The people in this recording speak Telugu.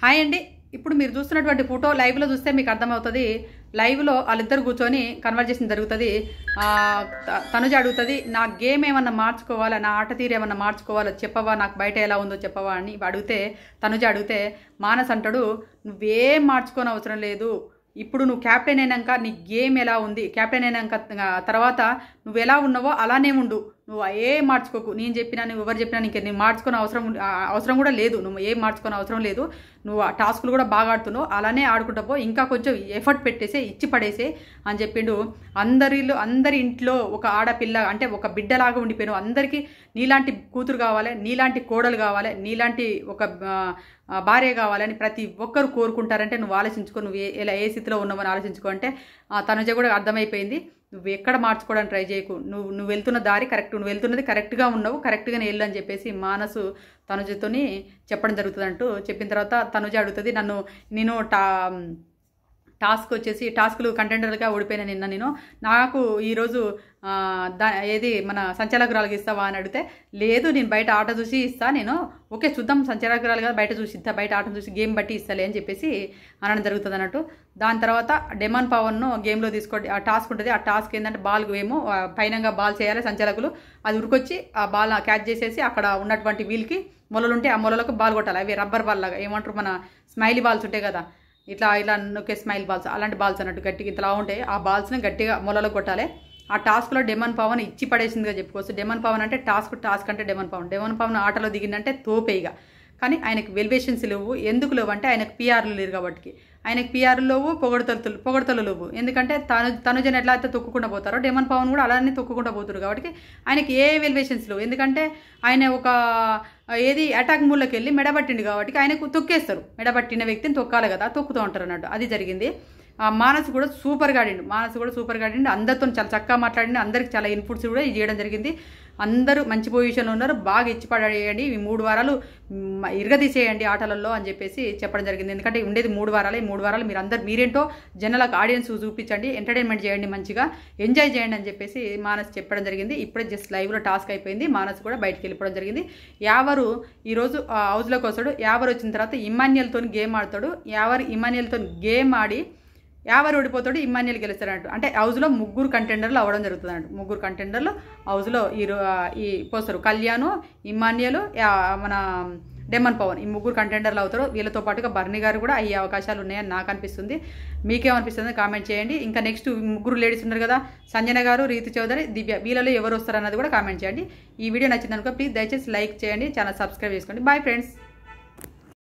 హాయ్ అండి. ఇప్పుడు మీరు చూస్తున్నటువంటి ఫోటో లైవ్లో చూస్తే మీకు అర్థమవుతుంది. లైవ్లో వాళ్ళిద్దరు కూర్చొని కన్వర్జేషన్ జరుగుతుంది. తనుజ అడుగుతుంది, నా గేమ్ ఏమన్నా మార్చుకోవాలా, నా ఆట తీరు ఏమన్నా మార్చుకోవాలా చెప్పవా, నాకు బయట ఎలా ఉందో చెప్పవా అని అడిగితే, తనుజ అడిగితే మానస్ అంటాడు, నువ్వేం మార్చుకోని అవసరం లేదు, ఇప్పుడు నువ్వు క్యాప్టెన్ అయినాక నీ గేమ్ ఎలా ఉంది, క్యాప్టెన్ అయినాక తర్వాత నువ్వు ఎలా ఉన్నావో అలానే ఉండు, నువ్వు ఏం మార్చుకోకు, నేను చెప్పినా నువ్వు ఎవరు చెప్పినా నీకు నేను మార్చుకునే అవసరం కూడా లేదు, నువ్వు ఏం మార్చుకునే అవసరం లేదు, నువ్వు ఆ టాస్కులు కూడా బాగా ఆడుతున్నావు, అలానే ఆడుకుంటా పో, ఇంకా కొంచెం ఎఫర్ట్ పెట్టేసే, ఇచ్చి పడేసే అని చెప్పిండు. అందరి ఇంట్లో ఒక ఆడపిల్ల అంటే ఒక బిడ్డలాగా ఉండిపోయాను, అందరికీ నీలాంటి కూతురు కావాలి, నీలాంటి కోడలు కావాలి, నీలాంటి ఒక భార్య కావాలని ప్రతి ఒక్కరు కోరుకుంటారంటే నువ్వు ఆలోచించుకో, నువ్వు ఏ స్థితిలో ఉన్నావని ఆలోచించుకో అంటే తనుజ కూడా అర్థమైపోయింది. నువ్వు ఎక్కడ మార్చుకోవడానికి ట్రై చేయకు, నువ్వు వెళ్తున్న దారి కరెక్ట్, నువ్వు వెళ్తున్నది కరెక్ట్గా ఉన్నావు, కరెక్ట్గానే వెళ్ళు అని చెప్పేసి మానసు తనుజతోని చెప్పడం జరుగుతుంది అంటూ చెప్పిన తర్వాత తనుజ అడుగుతుంది, నేను టాస్క్ వచ్చేసి టాస్క్లు కంటెండర్గా ఓడిపోయినా నేను నాకు ఈరోజు ఏది మన సంచాలకురాలుగా ఇస్తావా అని అడిగితే, లేదు నేను బయట ఆట చూసి ఇస్తా, నేను ఓకే చూద్దాం సంచాలకురాలుగా బయట చూసి ఇస్తా, బయట ఆట చూసి గేమ్ బట్టి ఇస్తాలే అని చెప్పేసి అనడం జరుగుతుంది అన్నట్టు. దాని తర్వాత డెమాన్ పవన్ను గేమ్లో తీసుకోండి, ఆ టాస్క్ ఉంటుంది. ఆ టాస్క్ ఏంటంటే బాల్ ఏమో పైనంగా బాల్ చేయాలి సంచాలకులు, అది ఉరికొచ్చి ఆ బాల్ క్యాచ్ చేసేసి అక్కడ ఉన్నటువంటి వీల్కి మొలలుంటే ఆ మొలలకు బాల్ కొట్టాలి. అవి రబ్బర్ బాల్ లాగా ఏమంటారు మన స్మైలీ బాల్స్ ఉంటాయి కదా, ఇట్లా నొక్కే స్మైల్ బాల్స్, అలాంటి బాల్స్ అన్నట్టు గట్టిగా ఇట్లా ఉంటాయి, ఆ బాల్స్ని గట్టిగా మొలలో కొట్టాలి. ఆ టాస్క్లో డెమాన్ పవన్ ఇచ్చి పడేసిందిగా చెప్పుకోవచ్చు. డెమాన్ పవన్ అంటే టాస్క్ అంటే డెమాన్ పవన్ ఆటలో దిగిందంటే తోపేయిగా, కానీ ఆయనకు వెలివేషన్స్ లేవు. ఎందుకు లేవు అంటే ఆయనకు పిఆర్లు లేరు కాబట్టి, ఆయనకు పిఆర్లు లేవు, పొగడతలు లేవు. ఎందుకంటే తనుజను ఎట్లా అయితే తొక్కుకుండా పోతారో డెమాన్ పవన్ కూడా అలానే తొక్కుకుండా పోతారు కాబట్టి ఆయనకి ఏ వెలివేషన్స్ లేవు. ఎందుకంటే ఆయన ఒక ఏది అటాక్ మూలకి వెళ్ళి మెడబట్టిండు కాబట్టి ఆయనకు తొక్కేస్తారు, మెడబట్టిన వ్యక్తిని తొక్కాలి కదా, తొక్కుతూ ఉంటారు అన్నట్టు. అది జరిగింది. మానస్ కూడా సూపర్గా ఆడిండు, అందరితో చాలా చక్కగా మాట్లాడిండు, అందరికి చాలా ఇన్పుట్స్ కూడా ఇది చేయడం జరిగింది. అందరూ మంచి పొజిషన్లో ఉన్నారు, బాగా ఇచ్చి పడేయండి, ఈ 3 వారాలు ఇరగదీసేయండి ఆటలలో అని చెప్పేసి చెప్పడం జరిగింది. ఎందుకంటే ఉండేది 3 వారాలే, 3 వారాలు మీరేంటో జనాలకు ఆడియన్స్ చూపించండి, ఎంటర్టైన్మెంట్ చేయండి, మంచిగా ఎంజాయ్ చేయండి అని చెప్పేసి మానస్ చెప్పడం జరిగింది. ఇప్పుడే జస్ట్ లైవ్లో టాస్క్ అయిపోయింది, మానస్ కూడా బయటికి వెళ్ళిపోవడం జరిగింది. యావరు ఈరోజు హౌస్లోకి వస్తాడు, యావరు వచ్చిన తర్వాత ఇమాన్యుయల్తో గేమ్ ఆడతాడు, ఇమాన్యుయల్తో గేమ్ ఆడి యావరు ఓడిపోతాడు, ఇమాన్యుయల్ గెలుస్తాడు. అంటే హౌస్లో 3 కంటెండర్లు అవ్వడం జరుగుతుంది అన్నట్టు. 3 కంటెండర్లు హౌస్లో ఈ పోస్తారు, కళ్యాణ్, ఇమాన్యుయల్, మన డెమాన్ పవన్, ఈ 3 కంటెండర్లు అవుతారు. వీళ్ళతో పాటుగా బర్నీ గారు కూడా అయ్యే అవకాశాలు ఉన్నాయని నాకు అనిపిస్తుంది. మీకేమనిపిస్తుంది కామెంట్ చేయండి. ఇంకా నెక్స్ట్ 3 లేడీస్ ఉన్నారు కదా, సంజన గారు, రీతు చౌదరి, దివ్య, వీళ్ళలో ఎవరు వస్తారన్నది కూడా కామెంట్ చేయండి. ఈ వీడియో నచ్చిందనుకో ప్లీజ్ దయచేసి లైక్ చేయండి, ఛానల్ సబ్స్క్రైబ్ చేసుకోండి. Bye friends.